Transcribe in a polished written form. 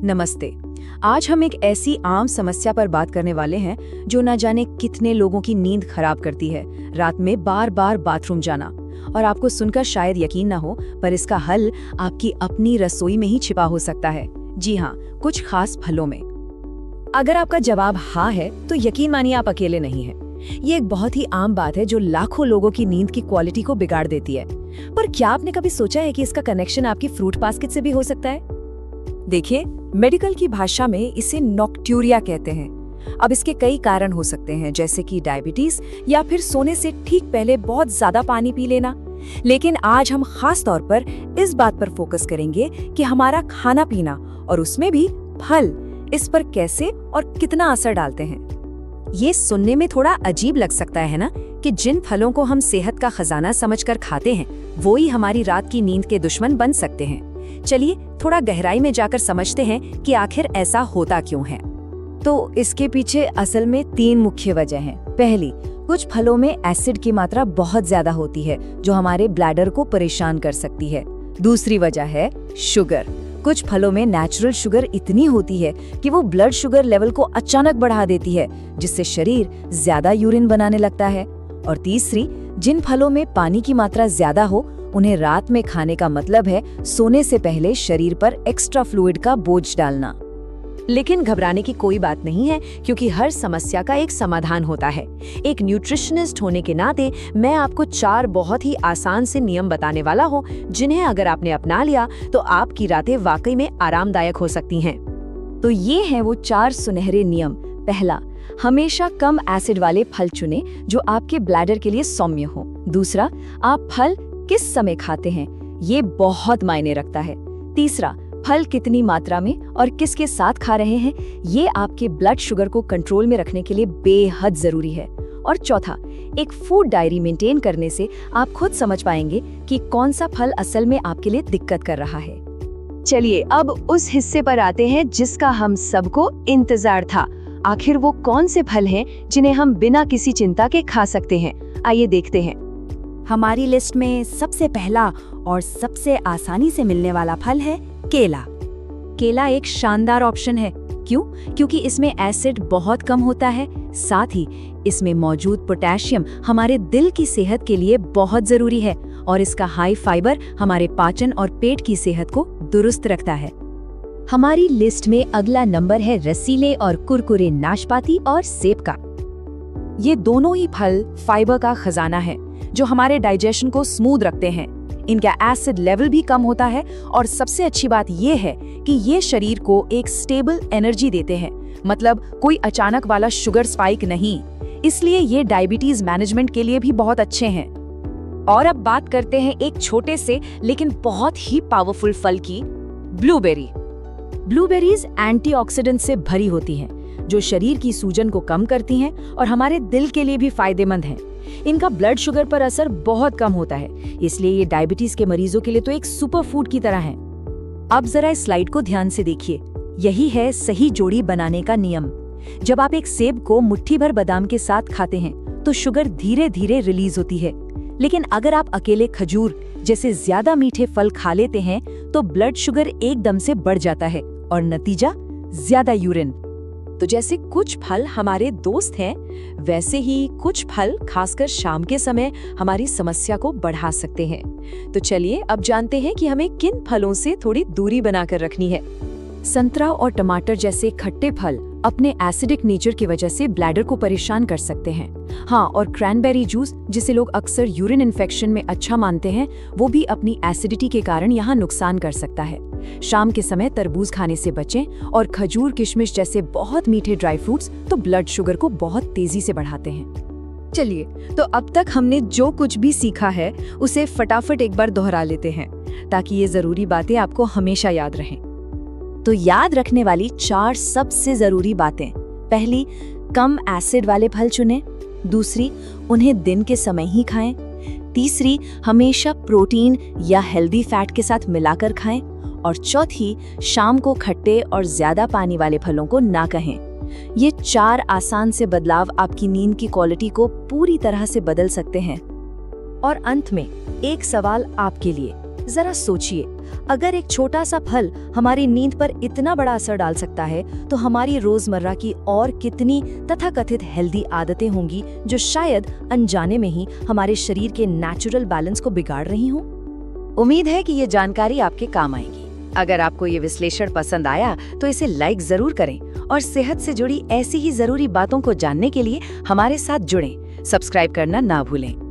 नमस्ते। आज हम एक ऐसी आम समस्या पर बात करने वाले हैं जो न जाने कितने लोगों की नींद खराब करती है। रात में बार बार बाथरूम जाना। और आपको सुनकर शायद यकीन न हो, पर इसका हल आपकी अपनी रसोई में ही छिपा हो सकता है। जी हाँ, कुछ खास फलों में। अगर आपका जवाब हाँ है तो यकीन मानिए आप अकेले नहीं हैं। ये एक बहुत ही आम बात है जो लाखों लोगों की नींद की क्वालिटी को बिगाड़ देती है। पर क्या आपने कभी सोचा है कि इसका कनेक्शन आपकी फ्रूट बास्केट से भी हो सकता है? देखिए, मेडिकल की भाषा में इसे नॉक्ट्यूरिया कहते हैं। अब इसके कई कारण हो सकते हैं, जैसे कि डायबिटीज या फिर सोने से ठीक पहले बहुत ज्यादा पानी पी लेना। लेकिन आज हम खास तौर पर इस बात पर फोकस करेंगे कि हमारा खाना पीना और उसमें भी फल इस पर कैसे और कितना असर डालते हैं। ये सुनने में थोड़ा अजीब लग सकता है ना, कि जिन फलों को हम सेहत का खजाना समझकर खाते हैं वो ही हमारी रात की नींद के दुश्मन बन सकते हैं। चलिए थोड़ा गहराई में जाकर समझते हैं कि आखिर ऐसा होता क्यों है। तो इसके पीछे असल में 3 मुख्य वजह हैं। पहली, कुछ फलों में एसिड की मात्रा बहुत ज्यादा होती है जो हमारे ब्लैडर को परेशान कर सकती है। दूसरी वजह है शुगर। कुछ फलों में नेचुरल शुगर इतनी होती है कि वो ब्लड शुगर लेवल को अचानक बढ़ा देती है, जिससे शरीर ज्यादा यूरिन बनाने लगता है। और तीसरी, जिन फलों में पानी की मात्रा ज्यादा हो उन्हें रात में खाने का मतलब है सोने से पहले शरीर पर एक्स्ट्रा फ्लूइड का बोझ डालना। लेकिन घबराने की कोई बात नहीं है, क्योंकि हर समस्या का एक समाधान होता है। एक न्यूट्रिशनिस्ट होने के नाते मैं आपको 4 बहुत ही आसान से नियम बताने वाला हूँ, जिन्हें अगर आपने अपना लिया तो आपकी रातें वाकई में आरामदायक हो सकती हैं। तो ये हैं वो 4 सुनहरे नियम। पहला, हमेशा कम एसिड वाले फल चुनें जो आपके ब्लैडर के लिए सौम्य हो। दूसरा, आप फल किस समय खाते हैं ये बहुत मायने रखता है। तीसरा, फल कितनी मात्रा में और किसके साथ खा रहे हैं ये आपके ब्लड शुगर को कंट्रोल में रखने के लिए बेहद जरूरी है। और चौथा, एक फूड डायरी मेंटेन करने से आप खुद समझ पाएंगे कि कौन सा फल असल में आपके लिए दिक्कत कर रहा है। चलिए अब उस हिस्से पर आते हैं जिसका हम सबको इंतजार था। आखिर वो कौन से फल हैं जिन्हें हम बिना किसी चिंता के खा सकते हैं? आइए देखते हैं। हमारी लिस्ट में सबसे पहला और सबसे आसानी से मिलने वाला फल है केला। केला एक शानदार ऑप्शन है। क्यों? क्योंकि इसमें एसिड बहुत कम होता है, साथ ही इसमें मौजूद पोटेशियम हमारे दिल की सेहत के लिए बहुत जरूरी है, और इसका हाई फाइबर हमारे पाचन और पेट की सेहत को दुरुस्त रखता है। हमारी लिस्ट में अगला नंबर है रसीले और कुरकुरे नाशपाती और सेब का। ये दोनों ही फल फाइबर का खजाना है जो हमारे डाइजेशन को स्मूथ रखते हैं। इनका एसिड लेवल भी कम होता है, और सबसे अच्छी बात ये है कि ये शरीर को एक स्टेबल एनर्जी देते हैं, मतलब कोई अचानक वाला शुगर स्पाइक नहीं। इसलिए ये डायबिटीज मैनेजमेंट के लिए भी बहुत अच्छे हैं। और अब बात करते हैं एक छोटे से लेकिन बहुत ही पावरफुल फल की, ब्लूबेरी। ब्लूबेरीज एंटीऑक्सीडेंट से भरी होती हैं जो शरीर की सूजन को कम करती हैं और हमारे दिल के लिए भी फायदेमंद हैं। इनका ब्लड शुगर पर असर बहुत कम होता है, इसलिए ये डायबिटीज के मरीजों के लिए तो एक सुपर फूड की तरह है। अब जरा इस स्लाइड को ध्यान से देखिए। यही है सही जोड़ी बनाने का नियम। जब आप एक सेब को मुट्ठी भर बादाम के साथ खाते हैं तो शुगर धीरे धीरे रिलीज होती है, लेकिन अगर आप अकेले खजूर जैसे ज्यादा मीठे फल खा लेते हैं तो ब्लड शुगर एकदम से बढ़ जाता है और नतीजा ज्यादा यूरिन। तो जैसे कुछ फल हमारे दोस्त हैं, वैसे ही कुछ फल खासकर शाम के समय हमारी समस्या को बढ़ा सकते हैं। तो चलिए अब जानते हैं कि हमें किन फलों से थोड़ी दूरी बनाकर रखनी है। संतरा और टमाटर जैसे खट्टे फल अपने एसिडिक नेचर की वजह से ब्लैडर को परेशान कर सकते हैं। हाँ, और क्रैनबेरी जूस, जिसे लोग अक्सर यूरिन इन्फेक्शन में अच्छा मानते हैं, वो भी अपनी एसिडिटी के कारण यहाँ नुकसान कर सकता है। शाम के समय तरबूज खाने से बचें, और खजूर, किशमिश जैसे बहुत मीठे ड्राई फ्रूट्स तो ब्लड शुगर को बहुत तेजी से बढ़ाते हैं। चलिए, तो अब तक हमने जो कुछ भी सीखा है उसे फटाफट एक बार दोहरा लेते हैं, ताकि ये जरूरी बातें आपको हमेशा याद रहें। तो याद रखने वाली 4 सबसे जरूरी बातें। पहली, कम एसिड वाले फल चुनें। दूसरी, उन्हें दिन के समय ही खाएं। तीसरी, हमेशा प्रोटीन या हेल्दी फैट के साथ मिलाकर खाएं। और चौथी, शाम को खट्टे और ज्यादा पानी वाले फलों को ना कहें। ये 4 आसान से बदलाव आपकी नींद की क्वालिटी को पूरी तरह से बदल सकते हैं। और अंत में एक सवाल आपके लिए, जरा सोचिए, अगर एक छोटा सा फल हमारी नींद पर इतना बड़ा असर डाल सकता है, तो हमारी रोजमर्रा की और कितनी तथाकथित हेल्दी आदतें होंगी जो शायद अनजाने में ही हमारे शरीर के नेचुरल बैलेंस को बिगाड़ रही हों। उम्मीद है कि ये जानकारी आपके काम आएगी। अगर आपको ये विश्लेषण पसंद आया तो इसे लाइक जरूर करें और सेहत से जुड़ी ऐसी ही जरूरी बातों को जानने के लिए हमारे साथ जुड़ें। सब्सक्राइब करना ना भूलें।